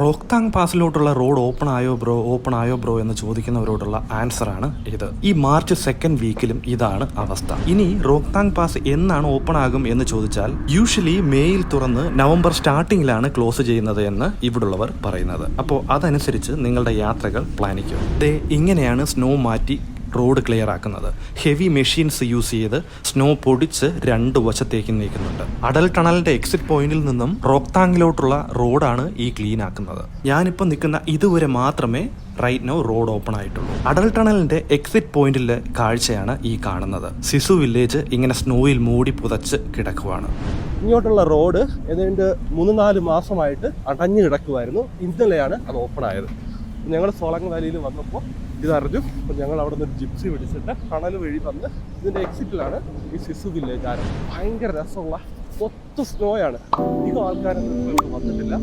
Rohtang പാസിലോട്ടുള്ള road open ആയോ bro എന്ന് ചോദിക്കുന്നവരോടുള്ള ആൻസറാണ് ഇത്. ഈ മാർച്ച് 2nd വീക്കിലും ഇതാണ് അവസ്ഥ. ഇനി റോക്താങ് പാസ് എന്നാണ് ഓപ്പൺ ആകും എന്ന് ചോദിച്ചാൽ യൂഷ്വലി മേയിൽ തുറന്ന് നവംബർ സ്റ്റാർട്ടിങ്ങിലാണ് ക്ലോസ് ചെയ്യുന്നത് എന്ന് ഇവിടുള്ളവർ പറയുന്നത്. അപ്പോൾ അതനുസരിച്ച് നിങ്ങളുടെ യാത്രകൾ പ്ലാനിക്കും. ഇങ്ങനെയാണ് സ്നോ മാറ്റി റോഡ് ക്ലിയർ ആക്കുന്നത്. ഹെവി മെഷീൻസ് യൂസ് ചെയ്ത് സ്നോ പൊടിച്ച് രണ്ട് വശത്തേക്ക് നീക്കുന്നുണ്ട്. അടൽ ടണലിന്റെ എക്സിറ്റ് പോയിന്റിൽ നിന്നും റോക്താങ്ങിലോട്ടുള്ള റോഡാണ് ഈ ക്ലീൻ ആക്കുന്നത്. ഞാനിപ്പോൾ നിൽക്കുന്ന ഇതുവരെ മാത്രമേ റൈറ്റ് നൗ റോഡ് ഓപ്പൺ ആയിട്ടുള്ളൂ. അടൽ ടണലിന്റെ എക്സിറ്റ് പോയിന്റിലെ കാഴ്ചയാണ് ഈ കാണുന്നത്. സിസു വില്ലേജ് ഇങ്ങനെ സ്നോയിൽ മൂടി പുതച്ച് കിടക്കുവാണ്. ഇങ്ങോട്ടുള്ള റോഡ് ഏതാണ്ട് 3-4 മാസമായിട്ട് അടഞ്ഞു കിടക്കുമായിരുന്നു. ഇന്നലെയാണ് അത് ഓപ്പൺ ആയത്. ഞങ്ങൾ സോളങ് വാലിയിൽ വന്നപ്പോൾ ഇതറിഞ്ഞു. അപ്പോൾ ഞങ്ങൾ അവിടെ നിന്ന് ജിപ്സി പിടിച്ചിട്ട് ടണൽ വഴി വന്ന് ഇതിൻ്റെ എക്സിറ്റിലാണ് ഈ സിസു വില്ലേജ് ആരം. ഭയങ്കര രസമുള്ള ഒത്ത സ്നോയാണ്. അധികം ആൾക്കാരൊന്നും വന്നിട്ടില്ല.